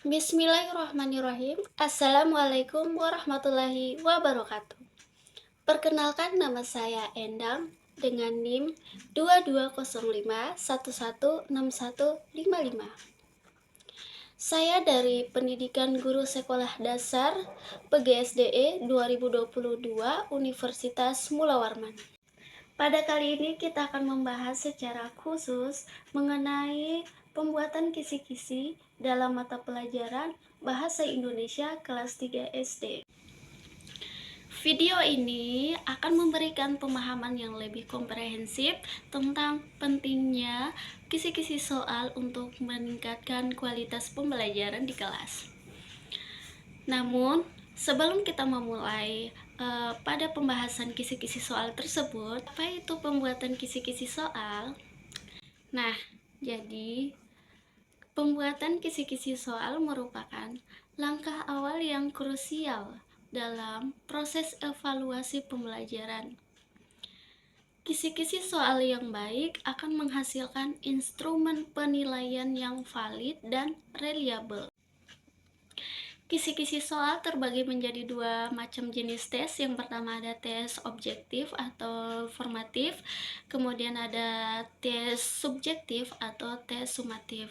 Bismillahirrahmanirrahim. Assalamualaikum warahmatullahi wabarakatuh. Perkenalkan, nama saya Endang dengan NIM 2205116155. Saya dari Pendidikan Guru Sekolah Dasar PGSDE 2022 Universitas Mula Warman. Pada kali ini kita akan membahas secara khusus mengenai pembuatan kisi-kisi dalam mata pelajaran Bahasa Indonesia kelas 3 SD. Video ini akan memberikan pemahaman yang lebih komprehensif tentang pentingnya kisi-kisi soal untuk meningkatkan kualitas pembelajaran di kelas. Namun, sebelum kita memulai pada pembahasan kisi-kisi soal tersebut, apa itu pembuatan kisi-kisi soal? Nah, jadi pembuatan kisi-kisi soal merupakan langkah awal yang krusial dalam proses evaluasi pembelajaran. Kisi-kisi soal yang baik akan menghasilkan instrumen penilaian yang valid dan reliabel. Kisi-kisi soal terbagi menjadi dua macam jenis tes. Yang pertama ada tes objektif atau formatif, kemudian ada tes subjektif atau tes sumatif.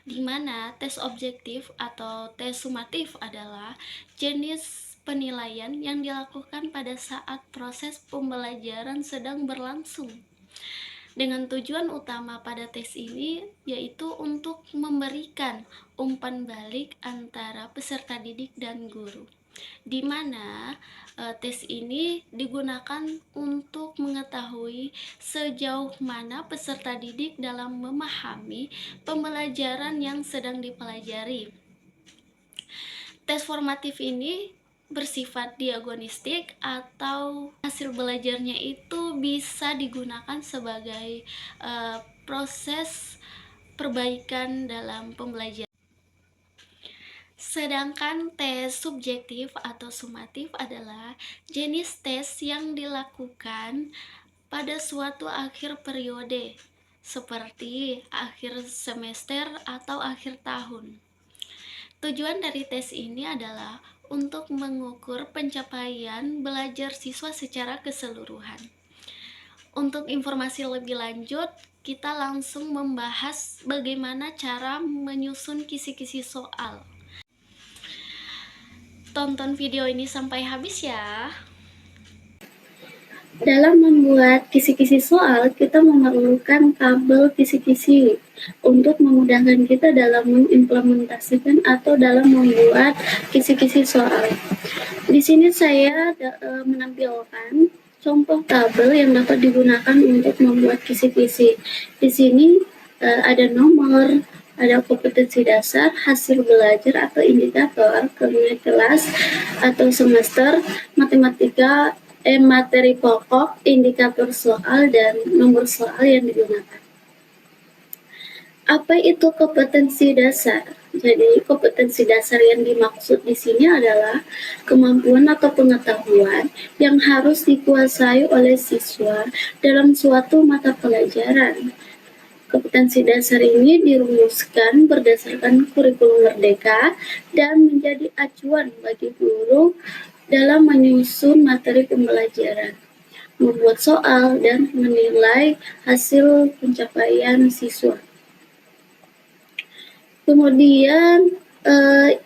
Di mana tes objektif atau tes sumatif adalah jenis penilaian yang dilakukan pada saat proses pembelajaran sedang berlangsung, dengan tujuan utama pada tes ini yaitu untuk memberikan umpan balik antara peserta didik dan guru, di mana tes ini digunakan untuk mengetahui sejauh mana peserta didik dalam memahami pembelajaran yang sedang dipelajari. Tes formatif ini bersifat diagnostik atau hasil belajarnya itu bisa digunakan sebagai proses perbaikan dalam pembelajaran. Sedangkan tes subjektif atau sumatif adalah jenis tes yang dilakukan pada suatu akhir periode, seperti akhir semester atau akhir tahun. Tujuan dari tes ini adalah untuk mengukur pencapaian belajar siswa secara keseluruhan. Untuk informasi lebih lanjut, kita langsung membahas bagaimana cara menyusun kisi-kisi soal. Tonton video ini sampai habis ya. Dalam membuat kisi-kisi soal, kita memerlukan tabel kisi-kisi untuk memudahkan kita dalam mengimplementasikan atau dalam membuat kisi-kisi soal. Di sini saya menampilkan contoh tabel yang dapat digunakan untuk membuat kisi-kisi. Di sini ada nomor, ada kompetensi dasar, hasil belajar atau indikator, kemudian kelas atau semester, matematika, materi pokok, indikator soal, dan nomor soal yang digunakan. Apa itu kompetensi dasar? Jadi, kompetensi dasar yang dimaksud di sini adalah kemampuan atau pengetahuan yang harus dikuasai oleh siswa dalam suatu mata pelajaran. Kompetensi dasar ini dirumuskan berdasarkan kurikulum Merdeka dan menjadi acuan bagi guru dalam menyusun materi pembelajaran, membuat soal, dan menilai hasil pencapaian siswa. Kemudian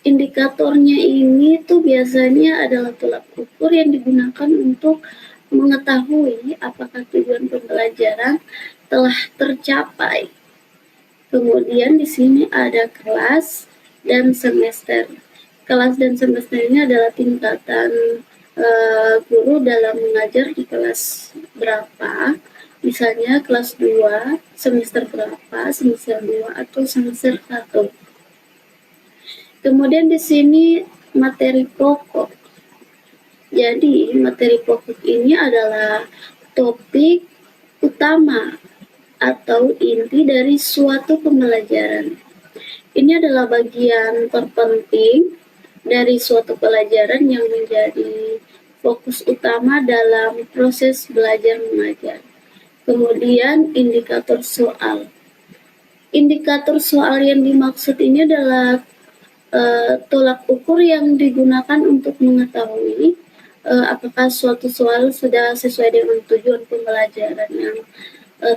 indikatornya ini tuh biasanya adalah tolak ukur yang digunakan untuk mengetahui apakah tujuan pembelajaran telah tercapai. Kemudian di sini ada kelas dan semester. Kelas dan semester ini adalah tingkatan guru dalam mengajar di kelas berapa, misalnya kelas 2, semester berapa, semester 2 atau semester 1. Kemudian di sini materi pokok. Jadi materi pokok ini adalah topik utama atau inti dari suatu pembelajaran. Ini adalah bagian terpenting dari suatu pelajaran yang menjadi fokus utama dalam proses belajar mengajar. Kemudian indikator soal. Indikator soal yang dimaksud ini adalah tolak ukur yang digunakan untuk mengetahui apakah suatu soal sudah sesuai dengan tujuan pembelajaran yang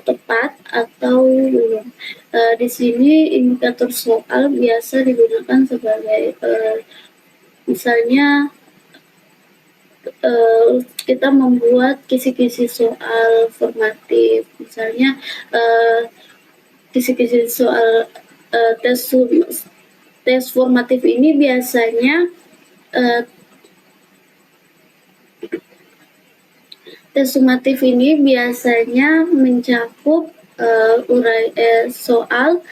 tepat atau belum. Di sini indikator soal biasa digunakan sebagai misalnya kita membuat kisi-kisi soal formatif, misalnya kisi-kisi soal tes formatif ini biasanya tes sumatif ini biasanya mencakup soal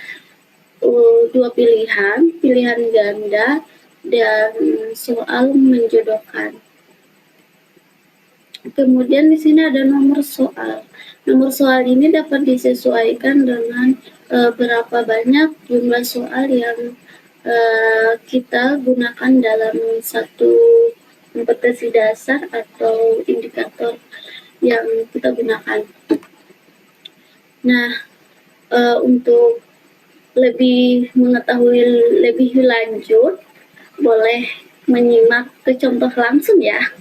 dua pilihan ganda, dan soal menjodohkan. Kemudian di sini ada nomor soal. Nomor soal ini dapat disesuaikan dengan berapa banyak jumlah soal yang kita gunakan dalam satu kompetensi dasar atau indikator yang kita gunakan. Nah, untuk lebih mengetahui lebih lanjut, boleh menyimak ke contoh langsung ya.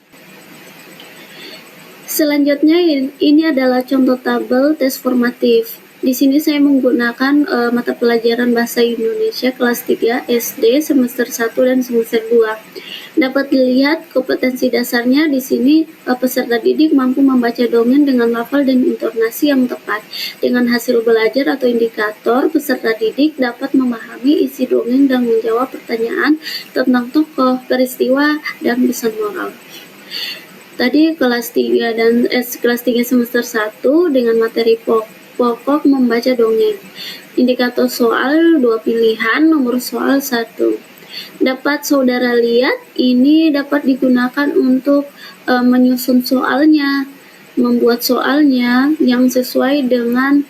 Selanjutnya ini adalah contoh tabel tes formatif. Di sini saya menggunakan mata pelajaran Bahasa Indonesia kelas 3 SD semester 1 dan semester 2. Dapat dilihat kompetensi dasarnya di sini peserta didik mampu membaca dongeng dengan lafal dan intonasi yang tepat. Dengan hasil belajar atau indikator, peserta didik dapat memahami isi dongeng dan menjawab pertanyaan tentang tokoh, peristiwa, dan pesan moral. Tadi kelas 3 semester 1 dengan materi pokok membaca dongeng. Indikator soal 2 pilihan, nomor soal 1. Dapat saudara lihat, ini dapat digunakan untuk menyusun soalnya, membuat soalnya yang sesuai dengan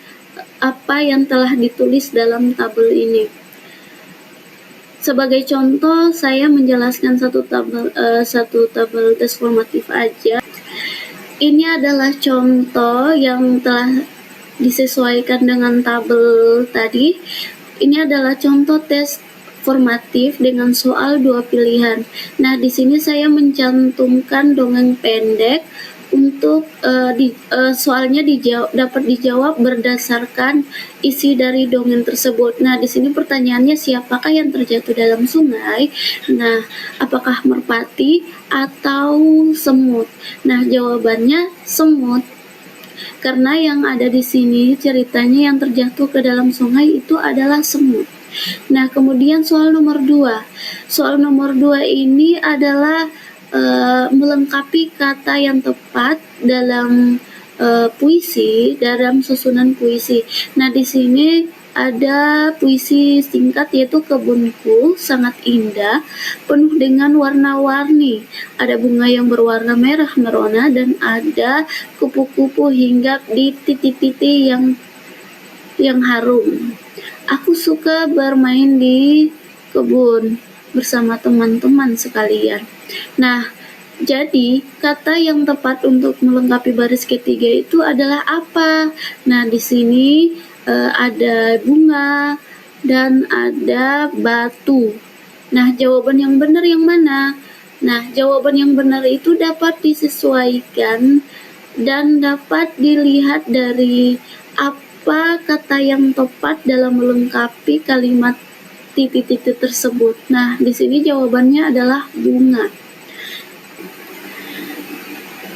apa yang telah ditulis dalam tabel ini. Sebagai contoh, saya menjelaskan satu tabel tes formatif aja. Ini adalah contoh yang telah disesuaikan dengan tabel tadi. Ini adalah contoh tes formatif dengan soal 2 pilihan. Nah, di sini saya mencantumkan dongeng pendek untuk soalnya dapat dijawab berdasarkan isi dari dongeng tersebut. Nah, di sini pertanyaannya, siapakah yang terjatuh dalam sungai? Nah, apakah merpati atau semut? Nah, jawabannya semut. Karena yang ada di sini ceritanya yang terjatuh ke dalam sungai itu adalah semut. Nah, kemudian soal nomor 2. Soal nomor 2 ini adalah melengkapi kata yang tepat dalam puisi, dalam susunan puisi. Nah, di sini ada puisi singkat yaitu Kebunku sangat indah, penuh dengan warna-warni. Ada bunga yang berwarna merah merona dan ada kupu-kupu hinggap di titik-titik yang harum. Aku suka bermain di kebun bersama teman-teman sekalian. Nah, jadi kata yang tepat untuk melengkapi baris ketiga itu adalah apa? Nah, di sini ada bunga dan ada batu. Nah, jawaban yang benar yang mana? Nah, jawaban yang benar itu dapat disesuaikan dan dapat dilihat dari apa kata yang tepat dalam melengkapi kalimat titik-titik tersebut. Nah, di sini jawabannya adalah bunga.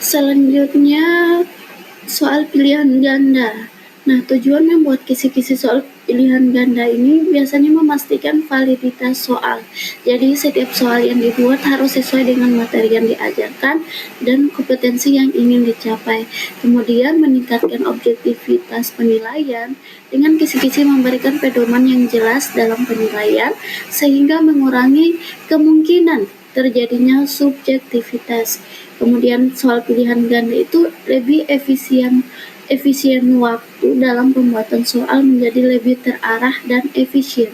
Selanjutnya, soal pilihan ganda. Nah, tujuan membuat kisi-kisi soal pilihan ganda ini biasanya memastikan validitas soal. Jadi, setiap soal yang dibuat harus sesuai dengan materi yang diajarkan dan kompetensi yang ingin dicapai. Kemudian, meningkatkan objektivitas penilaian dengan kisi-kisi memberikan pedoman yang jelas dalam penilaian sehingga mengurangi kemungkinan terjadinya subjektivitas. Kemudian soal pilihan ganda itu lebih efisien waktu dalam pembuatan soal menjadi lebih terarah dan efisien.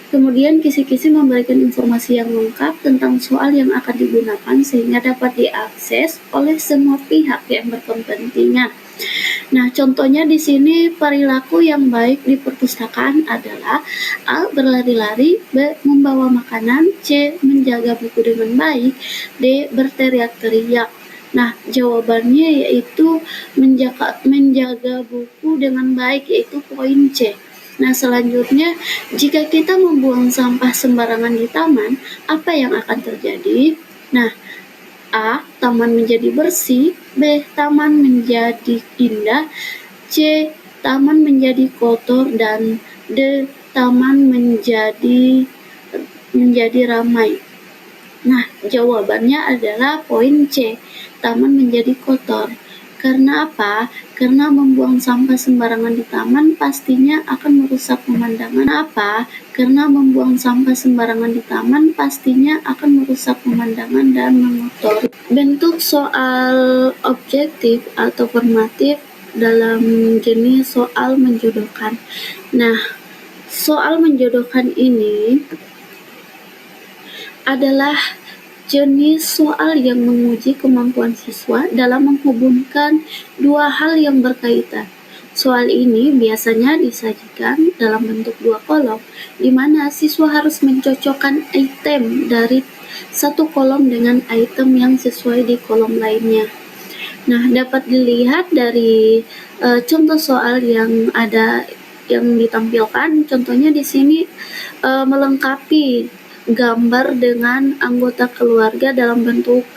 Kemudian kisi-kisi memberikan informasi yang lengkap tentang soal yang akan digunakan sehingga dapat diakses oleh semua pihak yang berkepentingan. Nah, contohnya di sini perilaku yang baik di perpustakaan adalah A. Berlari-lari, B. Membawa makanan, C. Menjaga buku dengan baik, D. Berteriak-teriak. Nah, jawabannya yaitu menjaga buku dengan baik, yaitu poin C. Nah, selanjutnya, jika kita membuang sampah sembarangan di taman, apa yang akan terjadi? Nah, A. Taman menjadi bersih, B. Taman menjadi indah, C. Taman menjadi kotor, dan D. Taman menjadi ramai. Nah, jawabannya adalah poin C. Taman menjadi kotor. Karena apa? Karena membuang sampah sembarangan di taman pastinya akan merusak pemandangan. Apa? Karena membuang sampah sembarangan di taman pastinya akan merusak pemandangan dan mengotori. Bentuk soal objektif atau formatif dalam jenis soal menjodohkan. Nah, soal menjodohkan ini adalah jenis soal yang menguji kemampuan siswa dalam menghubungkan dua hal yang berkaitan. Soal ini biasanya disajikan dalam bentuk dua kolom, di mana siswa harus mencocokkan item dari satu kolom dengan item yang sesuai di kolom lainnya. Nah, dapat dilihat dari contoh soal yang ditampilkan. Contohnya di sini melengkapi gambar dengan anggota keluarga dalam bentuk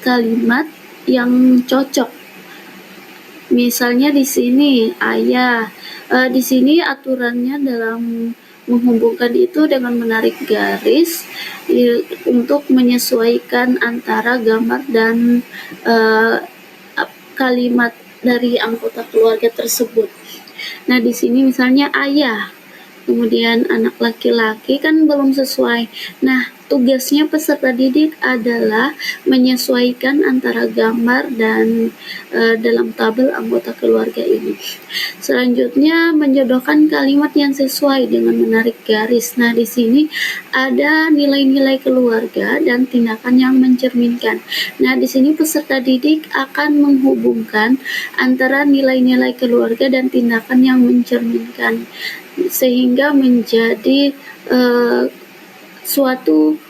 kalimat yang cocok. Misalnya di sini ayah. Di sini aturannya dalam menghubungkan itu dengan menarik garis untuk menyesuaikan antara gambar dan kalimat dari anggota keluarga tersebut. Nah, di sini misalnya ayah, kemudian anak laki-laki kan belum sesuai. Nah, tugasnya peserta didik adalah menyesuaikan antara gambar dan dalam tabel anggota keluarga ini. Selanjutnya, menjodohkan kalimat yang sesuai dengan menarik garis. Nah, di sini ada nilai-nilai keluarga dan tindakan yang mencerminkan. Nah, di sini peserta didik akan menghubungkan antara nilai-nilai keluarga dan tindakan yang mencerminkan, sehingga menjadi suatu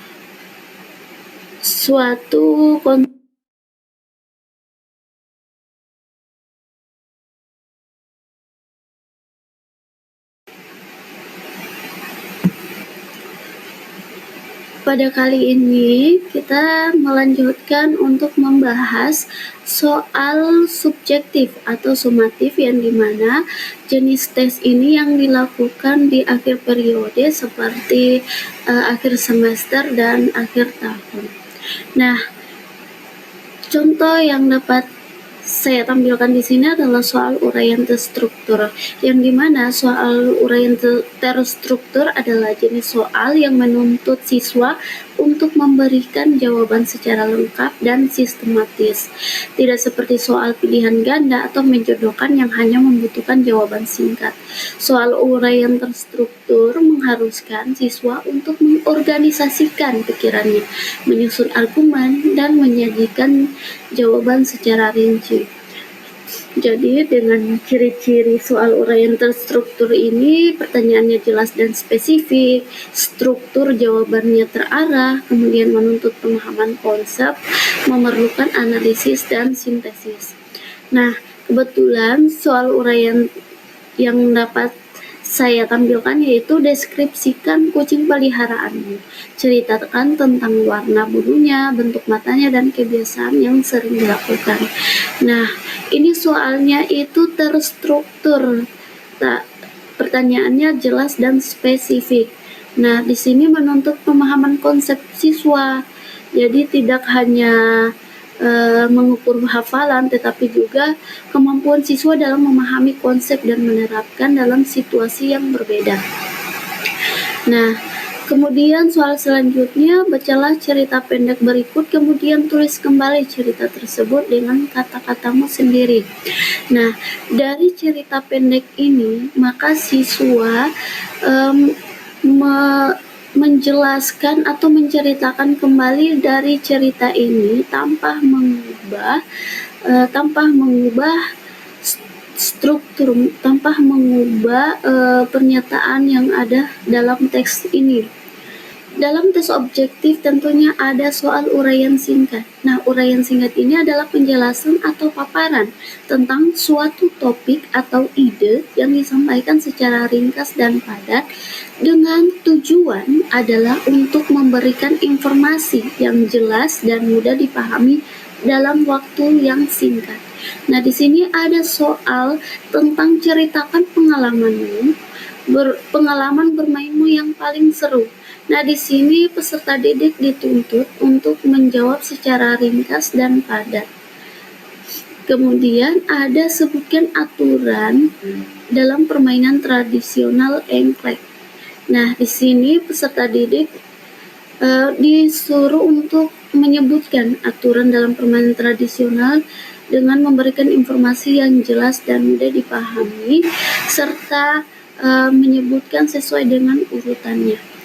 Pada kali ini kita melanjutkan untuk membahas soal subjektif atau sumatif, yang dimana jenis tes ini yang dilakukan di akhir periode seperti akhir semester dan akhir tahun. Nah, contoh yang dapat saya tampilkan di sini adalah soal uraian terstruktur, yang dimana soal uraian terstruktur adalah jenis soal yang menuntut siswa untuk memberikan jawaban secara lengkap dan sistematis, tidak seperti soal pilihan ganda atau menjodohkan yang hanya membutuhkan jawaban singkat. Soal uraian terstruktur mengharuskan siswa untuk mengorganisasikan pikirannya, menyusun argumen, dan menyajikan jawaban secara rinci. Jadi dengan ciri-ciri soal uraian terstruktur ini, pertanyaannya jelas dan spesifik, struktur jawabannya terarah, kemudian menuntut pemahaman konsep, memerlukan analisis dan sintesis. Nah, kebetulan soal uraian yang dapat saya tampilkan yaitu deskripsikan kucing peliharaanmu. Ceritakan tentang warna bulunya, bentuk matanya, dan kebiasaan yang sering dilakukan. Nah, ini soalnya itu terstruktur. Pertanyaannya jelas dan spesifik. Nah, di sini menuntut pemahaman konsep siswa. Jadi tidak hanya mengukur hafalan, tetapi juga kemampuan siswa dalam memahami konsep dan menerapkan dalam situasi yang berbeda. Nah, kemudian soal selanjutnya, bacalah cerita pendek berikut, kemudian tulis kembali cerita tersebut dengan kata-katamu sendiri. Nah, dari cerita pendek ini, maka siswa menjelaskan atau menceritakan kembali dari cerita ini tanpa mengubah tanpa mengubah struktur, tanpa mengubah pernyataan yang ada dalam teks ini. Dalam tes objektif tentunya ada soal uraian singkat. Nah, uraian singkat ini adalah penjelasan atau paparan tentang suatu topik atau ide yang disampaikan secara ringkas dan padat dengan tujuan adalah untuk memberikan informasi yang jelas dan mudah dipahami dalam waktu yang singkat. Nah, di sini ada soal tentang ceritakan pengalaman bermainmu yang paling seru. Nah, di sini peserta didik dituntut untuk menjawab secara ringkas dan padat. Kemudian ada sebutkan aturan dalam permainan tradisional engklek. Nah, di sini peserta didik disuruh untuk menyebutkan aturan dalam permainan tradisional dengan memberikan informasi yang jelas dan mudah dipahami serta menyebutkan sesuai dengan urutannya.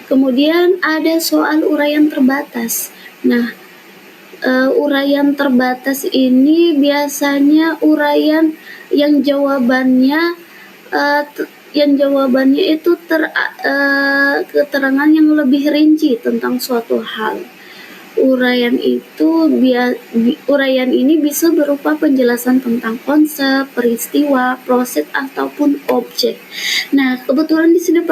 Kemudian ada soal uraian terbatas. Nah, uraian terbatas ini biasanya uraian yang jawabannya itu keterangan yang lebih rinci tentang suatu hal. Uraian ini bisa berupa penjelasan tentang konsep, peristiwa, proses ataupun objek. Nah, kebetulan di sini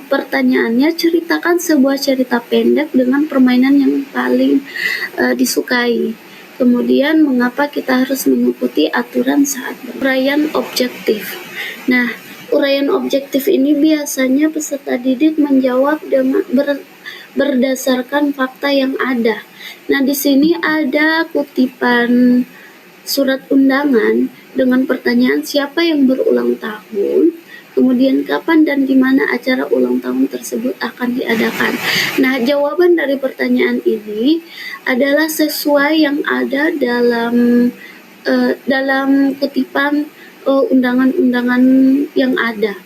pertanyaannya ceritakan sebuah cerita pendek dengan permainan yang paling disukai. Kemudian mengapa kita harus mengikuti aturan saat uraian objektif. Nah, uraian objektif ini biasanya peserta didik menjawab dengan berdasarkan fakta yang ada. Nah, di sini ada kutipan surat undangan dengan pertanyaan siapa yang berulang tahun, kemudian kapan dan di mana acara ulang tahun tersebut akan diadakan. Nah, jawaban dari pertanyaan ini adalah sesuai yang ada dalam kutipan undangan-undangan yang ada.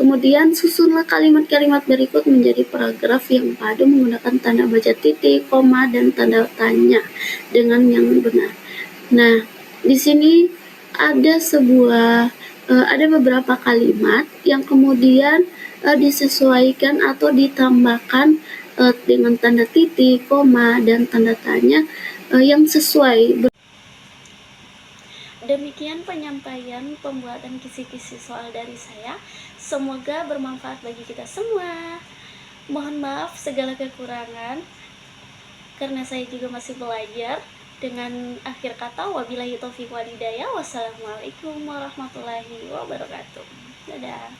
Kemudian susunlah kalimat-kalimat berikut menjadi paragraf yang padu menggunakan tanda baca titik, koma, dan tanda tanya dengan yang benar. Nah, di sini ada beberapa kalimat yang kemudian disesuaikan atau ditambahkan dengan tanda titik, koma, dan tanda tanya yang sesuai. Demikian penyampaian pembuatan kisi-kisi soal dari saya. Semoga bermanfaat bagi kita semua. Mohon maaf segala kekurangan, karena saya juga masih belajar. Dengan akhir kata, wabillahi taufiq wal hidayah. Wassalamualaikum warahmatullahi wabarakatuh. Dadah.